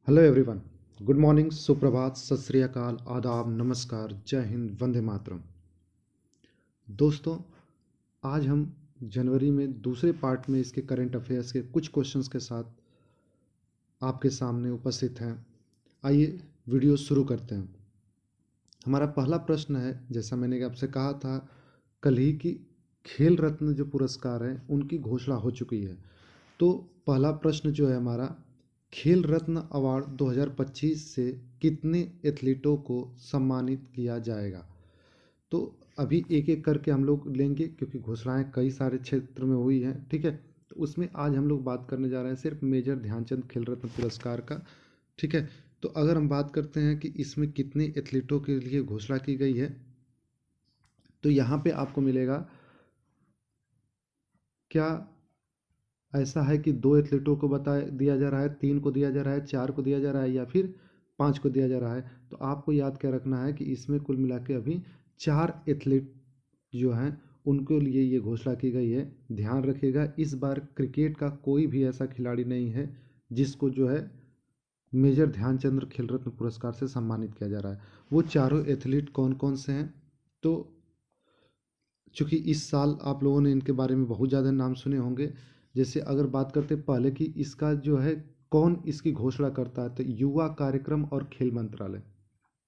Hello everyone. Good morning, सुप्रभात, सत श्री अकाल, आदाब, नमस्कार, जय हिंद, वंदे मातरम। दोस्तों, आज हम जनवरी में दूसरे पार्ट में इसके करंट अफेयर्स के कुछ क्वेश्चंस के साथ आपके सामने उपस्थित हैं। आइए वीडियो शुरू करते हैं। हमारा पहला प्रश्न है, जैसा मैंने आपसे कहा था कल ही, कि खेल रत्न जो पुरस्कार हैं उनकी घोषणा हो चुकी है। तो पहला प्रश्न जो है हमारा, खेल रत्न अवार्ड 2025 से कितने एथलीटों को सम्मानित किया जाएगा? तो अभी एक एक करके हम लोग लेंगे, क्योंकि घोषणाएं कई सारे क्षेत्र में हुई हैं। ठीक है, तो उसमें आज हम लोग बात करने जा रहे हैं सिर्फ मेजर ध्यानचंद खेल रत्न पुरस्कार का। ठीक है, तो अगर हम बात करते हैं कि इसमें कितने एथलीटों के लिए घोषणा की गई है, तो यहाँ पे आपको मिलेगा, क्या ऐसा है कि 2 एथलीटों को बता दिया जा रहा है, 3 को दिया जा रहा है, 4 को दिया जा रहा है, या फिर 5 को दिया जा रहा है? तो आपको याद क्या रखना है कि इसमें कुल मिला के अभी 4 एथलीट जो हैं उनके लिए ये घोषणा की गई है। ध्यान रखिएगा, इस बार क्रिकेट का कोई भी ऐसा खिलाड़ी नहीं है जिसको जो है मेजर ध्यानचंद खेल रत्न पुरस्कार से सम्मानित किया जा रहा है। वो चारों एथलीट कौन कौन से हैं? तो चूँकि इस साल आप लोगों ने इनके बारे में बहुत ज़्यादा नाम सुने होंगे। जैसे अगर बात करते पहले कि इसका जो है कौन इसकी घोषणा करता है, तो युवा कार्यक्रम और खेल मंत्रालय।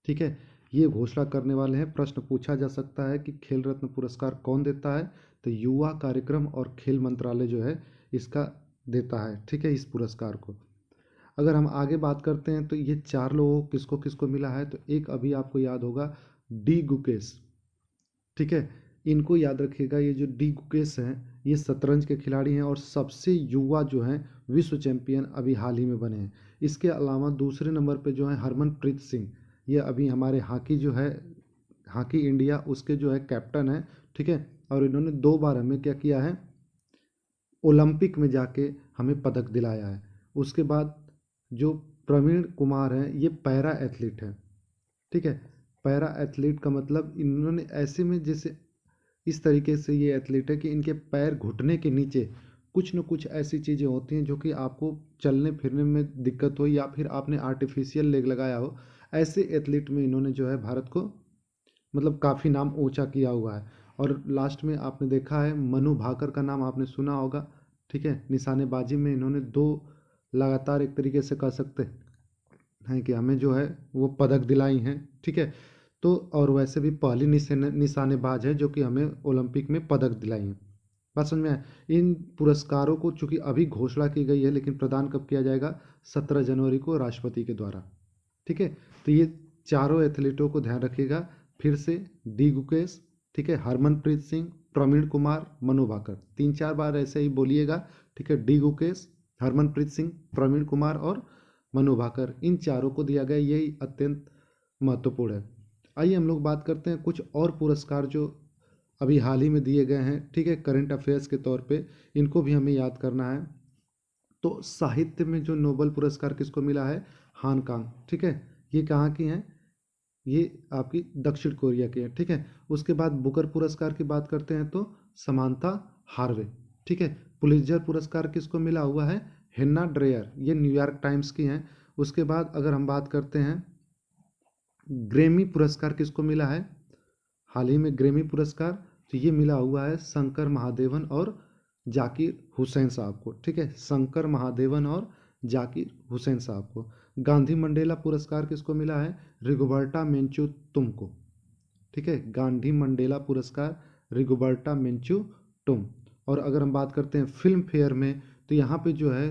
ठीक है, ये घोषणा करने वाले हैं। प्रश्न पूछा जा सकता है कि खेल रत्न पुरस्कार कौन देता है? तो युवा कार्यक्रम और खेल मंत्रालय जो है इसका देता है। ठीक है, इस पुरस्कार को अगर हम आगे बात करते हैं तो ये 4 लोगों किसको किसको मिला है, तो एक अभी आपको याद होगा, डी गुकेश। ठीक है, इनको याद रखिएगा। ये जो डी गुकेश हैं ये शतरंज के खिलाड़ी हैं और सबसे युवा जो हैं विश्व चैंपियन अभी हाल ही में बने हैं। इसके अलावा दूसरे नंबर पे जो है हरमनप्रीत सिंह, ये अभी हमारे हॉकी जो है, हॉकी इंडिया उसके जो है कैप्टन है। ठीक है, और इन्होंने 2 बार हमें क्या किया है, ओलंपिक में जाके हमें पदक दिलाया है। उसके बाद जो प्रवीण कुमार हैं ये पैरा एथलीट हैं। ठीक है, पैरा एथलीट का मतलब इन्होंने ऐसे में, जैसे इस तरीके से ये एथलीट है कि इनके पैर घुटने के नीचे कुछ न कुछ ऐसी चीज़ें होती हैं जो कि आपको चलने फिरने में दिक्कत हो, या फिर आपने आर्टिफिशियल लेग लगाया हो। ऐसे एथलीट में इन्होंने जो है भारत को मतलब काफ़ी नाम ऊंचा किया हुआ है। और लास्ट में आपने देखा है मनु भाकर का नाम आपने सुना होगा। ठीक है, निशानेबाजी में इन्होंने 2 लगातार एक तरीके से कह सकते हैं कि हमें जो है वो पदक दिलाई हैं। ठीक है, तो और वैसे भी पहली निशानेबाज है जो कि हमें ओलंपिक में पदक दिलाई हैं। बात समझ में आया? इन पुरस्कारों को चूंकि अभी घोषणा की गई है, लेकिन प्रदान कब किया जाएगा? 17 जनवरी को राष्ट्रपति के द्वारा। ठीक है, तो ये चारों एथलीटों को ध्यान रखिएगा फिर से, डी गुकेश, ठीक है, हरमनप्रीत सिंह, प्रवीण कुमार, मनु भाकर, 3-4 बार ऐसे ही बोलिएगा। ठीक है, डी गुकेश, हरमनप्रीत सिंह, प्रवीण कुमार और मनु भाकर, इन चारों को दिया गया, यही अत्यंत महत्वपूर्ण है। आइए हम लोग बात करते हैं कुछ और पुरस्कार जो अभी हाल ही में दिए गए हैं। ठीक है, करंट अफेयर्स के तौर पे इनको भी हमें याद करना है। तो साहित्य में जो नोबेल पुरस्कार किसको मिला है? हान कांग। ठीक है, ये कहाँ की हैं? ये आपकी दक्षिण कोरिया की है। ठीक है, उसके बाद बुकर पुरस्कार की बात करते हैं तो समांथा हार्वे। ठीक है, पुलित्जर पुरस्कार किसको मिला हुआ है? हेन्ना ड्रेयर, ये न्यूयॉर्क टाइम्स की हैं। उसके बाद अगर हम बात करते हैं ग्रेमी पुरस्कार किसको मिला है हाल ही में? ग्रेमी पुरस्कार तो ये मिला हुआ है शंकर महादेवन और जाकिर हुसैन साहब को। ठीक है, शंकर महादेवन और जाकिर हुसैन साहब को। गांधी मंडेला पुरस्कार किसको मिला है? रिगोबर्टा मेंचू तुम को। ठीक है, गांधी मंडेला पुरस्कार रिगोबर्टा मेंचू तुम। और अगर हम बात करते हैं फिल्म फेयर में, तो यहाँ पे जो है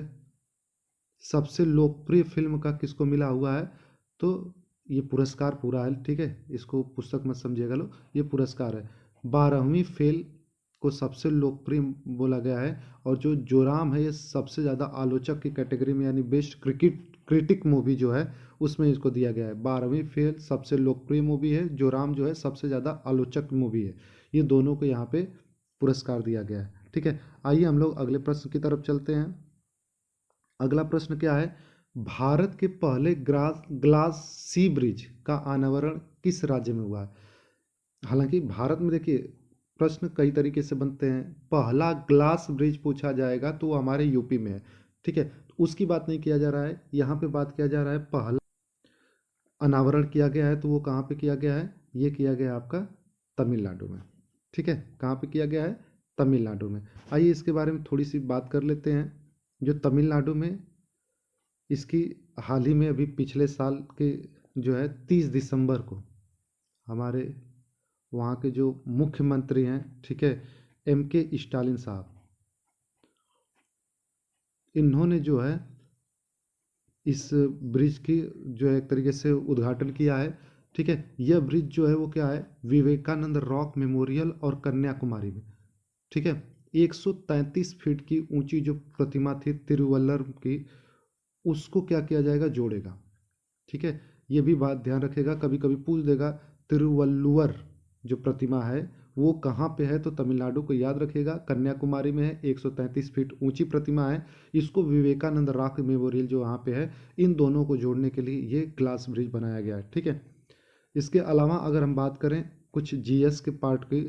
सबसे लोकप्रिय फिल्म का किसको मिला हुआ है? तो ये पुरस्कार पूरा है। ठीक है, इसको पुस्तक मत समझिएगा लो, ये पुरस्कार है। 12वीं फेल को सबसे लोकप्रिय बोला गया है। और जो जोराम है ये सबसे ज़्यादा आलोचक की कैटेगरी में, यानी बेस्ट क्रिटिक मूवी जो है उसमें इसको दिया गया है। 12वीं फेल सबसे लोकप्रिय मूवी है, जोराम जो है सबसे ज़्यादा आलोचक मूवी है। ये दोनों को यहाँ पे पुरस्कार दिया गया है। ठीक है, आइए हम लोग अगले प्रश्न की तरफ चलते हैं। अगला प्रश्न क्या है? भारत के पहले ग्लास सी ब्रिज का अनावरण किस राज्य में हुआ है? हालांकि भारत में देखिए प्रश्न कई तरीके से बनते हैं। पहला ग्लास ब्रिज पूछा जाएगा तो वो हमारे यूपी में है। ठीक है, उसकी बात नहीं किया जा रहा है, यहाँ पे बात किया जा रहा है पहला अनावरण किया गया है, तो वो कहाँ पे किया गया है, ये किया गया है आपका तमिलनाडु में। ठीक है, कहाँ पे किया गया है, तमिलनाडु में। आइए इसके बारे में थोड़ी सी बात कर लेते हैं। जो तमिलनाडु में इसकी हाल ही में अभी पिछले साल के जो है 30 दिसंबर को हमारे वहाँ के जो मुख्यमंत्री हैं, ठीक है, M.K. स्टालिन साहब, इन्होंने जो है इस ब्रिज की जो है एक तरीके से उद्घाटन किया है। ठीक है, यह ब्रिज जो है वो क्या है, विवेकानंद रॉक मेमोरियल और कन्याकुमारी में। ठीक है, 133 फीट की ऊंची जो प्रतिमा थी तिरुवल्लर की, उसको क्या किया जाएगा, जोड़ेगा। ठीक है, ये भी बात ध्यान रखेगा, कभी कभी पूछ देगा तिरुवल्लुवर जो प्रतिमा है वो कहाँ पे है, तो तमिलनाडु को याद रखेगा, कन्याकुमारी में है, 133 फीट ऊंची प्रतिमा है। इसको विवेकानंद रॉक मेमोरियल जो वहाँ पे है, इन दोनों को जोड़ने के लिए ये ग्लास ब्रिज बनाया गया है। ठीक है, इसके अलावा अगर हम बात करें कुछ जीएस के पार्ट की,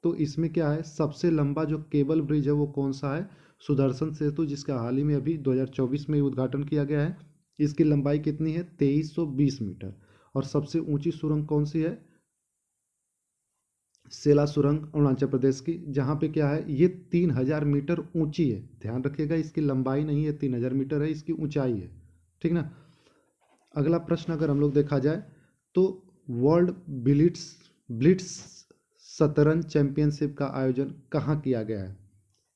तो इसमें क्या है, सबसे लंबा जो केबल ब्रिज है वो कौन सा है, सुदर्शन सेतु, जिसका हाल ही में अभी 2024 में उद्घाटन किया गया है। इसकी लंबाई कितनी है, 2320 मीटर। और सबसे ऊंची सुरंग कौन सी है, सेला सुरंग अरुणाचल प्रदेश की, जहाँ पे क्या है, ये 3000 मीटर ऊंची है। ध्यान रखिएगा, इसकी लंबाई नहीं है 3000 मीटर है, इसकी ऊंचाई है। ठीक ना। अगला प्रश्न अगर हम लोग देखा जाए तो वर्ल्ड ब्लिट्स ब्लिट्स शतरंज चैंपियनशिप का आयोजन कहाँ किया गया है।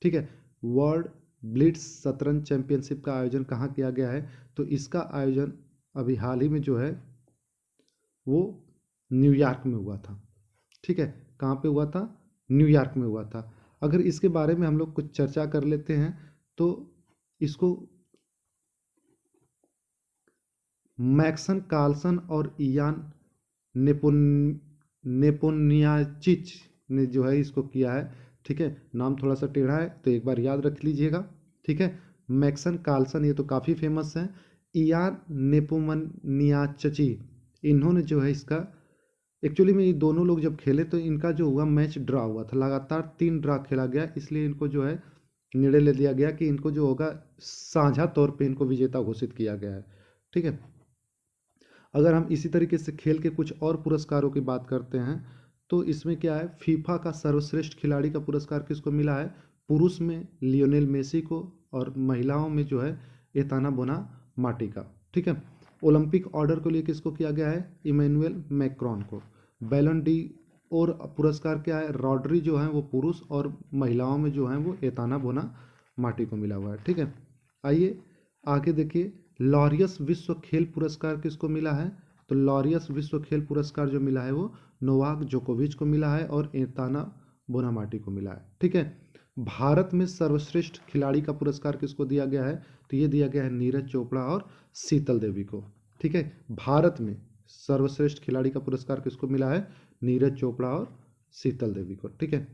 ठीक है, वर्ल्ड ब्लिट्स शतरंज चैंपियनशिप का आयोजन कहाँ किया गया है, तो इसका आयोजन अभी हाल ही में जो है वो न्यूयॉर्क में हुआ था। ठीक है, कहाँ पे हुआ था, न्यूयॉर्क में हुआ था। अगर इसके बारे में हम लोग कुछ चर्चा कर लेते हैं तो इसको मैक्सन कार्लसन और इयान नेपोन नेपोनियाचिच ने जो है इसको किया है। ठीक है, नाम थोड़ा सा टेढ़ा है तो एक बार याद रख लीजिएगा। ठीक है, मैक्सन कार्लसन ये तो काफ़ी फेमस है, इयान नेपोनियाचिच इन्होंने जो है इसका, एक्चुअली में ये दोनों लोग जब खेले तो इनका जो हुआ मैच ड्रा हुआ था, लगातार 3 ड्रा खेला गया, इसलिए इनको जो है निर्णय ले लिया गया कि इनको जो होगा साझा तौर पे इनको विजेता घोषित किया गया है। ठीक है, अगर हम इसी तरीके से खेल के कुछ और पुरस्कारों की बात करते हैं तो इसमें क्या है, फीफा का सर्वश्रेष्ठ खिलाड़ी का पुरस्कार किसको मिला है, पुरुष में लियोनेल मेसी को, और महिलाओं में जो है एताना बोना माटी का। ठीक है, ओलंपिक ऑर्डर के लिए किसको किया गया है, इमैनुअल मैक्रॉन को। बैलन डी और पुरस्कार क्या है, रॉड्री जो है वो पुरुष, और महिलाओं में जो है वो एताना बोना माटी को मिला हुआ है। ठीक है, आइए आगे देखिए, लॉरियस विश्व खेल पुरस्कार किसको मिला है, तो लॉरियस विश्व खेल पुरस्कार जो मिला है वो नोवाक जोकोविच को मिला है और एताना बोनामाटी को मिला है। ठीक है, भारत में सर्वश्रेष्ठ खिलाड़ी का पुरस्कार किसको दिया गया है, तो ये दिया गया है नीरज चोपड़ा और शीतल देवी को। ठीक है, भारत में सर्वश्रेष्ठ खिलाड़ी का पुरस्कार किसको मिला है, नीरज चोपड़ा और शीतल देवी को। ठीक है,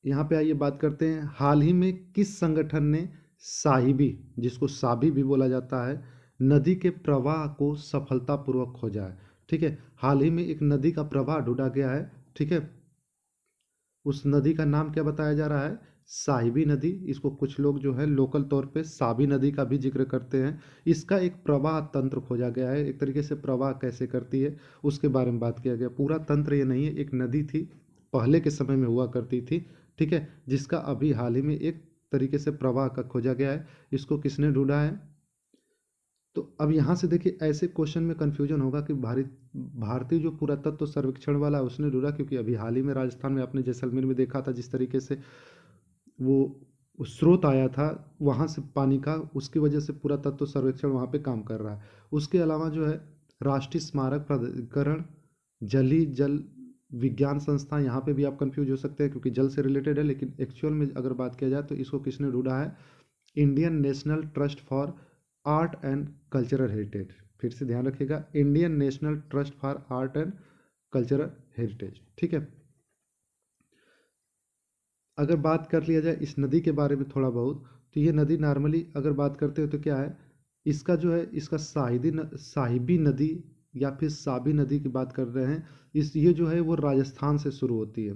यहाँ पे आइए बात करते हैं, हाल ही में किस संगठन ने साहिबी, जिसको साबी भी बोला जाता है, नदी के प्रवाह को सफलतापूर्वक खोजा है। ठीक है, हाल ही में एक नदी का प्रवाह ढूंढा गया है। ठीक है, उस नदी का नाम क्या बताया जा रहा है, साहिबी नदी। इसको कुछ लोग जो है लोकल तौर पे साबी नदी का भी जिक्र करते हैं। इसका एक प्रवाह तंत्र खोजा गया है, एक तरीके से प्रवाह कैसे करती है उसके बारे में बात किया गया। पूरा तंत्र ये नहीं है, एक नदी थी, पहले के समय में हुआ करती थी। ठीक है, जिसका अभी हाल ही में एक तरीके से प्रवाह का खोजा गया है। इसको किसने ढूंढा है, तो अब यहाँ से देखिए ऐसे क्वेश्चन में कन्फ्यूजन होगा कि भारतीय जो पुरातत्व सर्वेक्षण वाला है उसने ढूंढा, क्योंकि अभी हाल ही में राजस्थान में आपने जैसलमेर में देखा था जिस तरीके से वो स्रोत आया था वहाँ से पानी का, उसकी वजह से पुरातत्व सर्वेक्षण वहाँ पे काम कर रहा है। उसके अलावा जो है राष्ट्रीय स्मारक प्राधिकरण, जली जल विज्ञान संस्था, यहाँ पे भी आप कंफ्यूज हो सकते हैं क्योंकि जल से रिलेटेड है, लेकिन एक्चुअल में अगर बात किया जाए तो इसको किसने ढूंढा है, Indian national trust for art and cultural heritage. फिर से ध्यान रखिएगा, Indian national trust for art and cultural heritage. ठीक है, अगर बात कर लिया जाए इस नदी के बारे में थोड़ा बहुत, तो ये नदी नॉर्मली अगर बात करते हो तो क्या है, इसका जो है इसका साहिबी नदी या फिर साबी नदी की बात कर रहे हैं, इस ये जो है वो राजस्थान से शुरू होती है।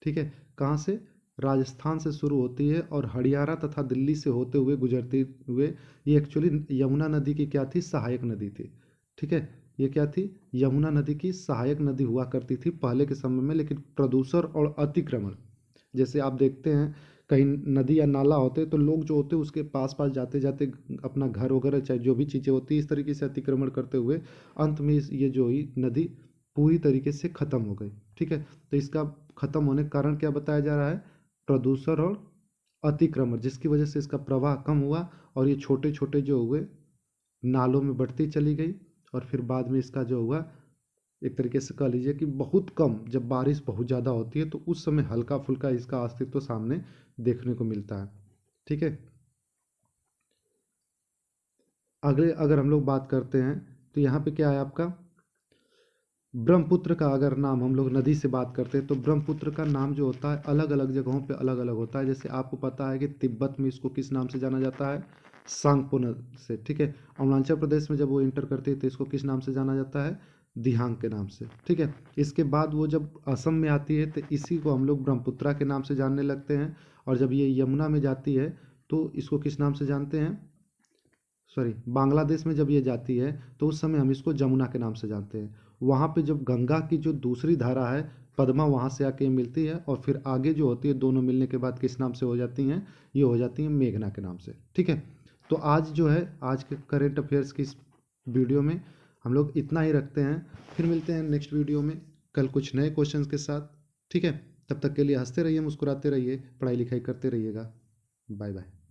ठीक है, कहाँ से, राजस्थान से शुरू होती है और हरियाणा तथा दिल्ली से होते हुए गुजरते हुए, ये एक्चुअली यमुना नदी की क्या थी, सहायक नदी थी। ठीक है, ये क्या थी, यमुना नदी की सहायक नदी हुआ करती थी पहले के समय में। लेकिन प्रदूषण और अतिक्रमण, जैसे आप देखते हैं कहीं नदी या नाला होते तो लोग जो होते उसके पास पास जाते जाते अपना घर वगैरह चाहे जो भी चीज़ें होती इस तरीके से अतिक्रमण करते हुए अंत में ये जो हुई नदी पूरी तरीके से ख़त्म हो गई। ठीक है, तो इसका ख़त्म होने का कारण क्या बताया जा रहा है, प्रदूषण और अतिक्रमण, जिसकी वजह से इसका प्रवाह कम हुआ और ये छोटे छोटे जो हुए नालों में बढ़ती चली गई। और फिर बाद में इसका जो हुआ, एक तरीके से कह लीजिए कि बहुत कम, जब बारिश बहुत ज़्यादा होती है तो उस समय हल्का फुल्का इसका अस्तित्व तो सामने देखने को मिलता है। ठीक है, अगले अगर हम लोग बात करते हैं तो यहाँ पे क्या है आपका, ब्रह्मपुत्र का अगर नाम हम लोग नदी से बात करते हैं तो ब्रह्मपुत्र का नाम जो होता है अलग अलग जगहों पे अलग अलग होता है। जैसे आपको पता है कि तिब्बत में इसको किस नाम से जाना जाता है, सांगपो से। ठीक है, अरुणाचल प्रदेश में जब वो इंटर करती है तो इसको किस नाम से जाना जाता है, दिहांग के नाम से। ठीक है, इसके बाद वो जब असम में आती है तो इसी को हम लोग ब्रह्मपुत्रा के नाम से जानने लगते हैं। और जब ये यमुना में जाती है तो इसको किस नाम से जानते हैं, सॉरी, बांग्लादेश में जब ये जाती है तो उस समय हम इसको जमुना के नाम से जानते हैं। वहाँ पे जब गंगा की जो दूसरी धारा है पद्मा वहाँ से आके मिलती है और फिर आगे जो होती है दोनों मिलने के बाद किस नाम से हो जाती हैं, ये हो जाती हैं मेघना के नाम से। ठीक है, तो आज जो है आज के करेंट अफेयर्स की इस वीडियो में हम लोग इतना ही रखते हैं। फिर मिलते हैं नेक्स्ट वीडियो में कल कुछ नए क्वेश्चंस के साथ। ठीक है, तब तक के लिए हंसते रहिए, मुस्कुराते रहिए, पढ़ाई लिखाई करते रहिएगा। Bye bye.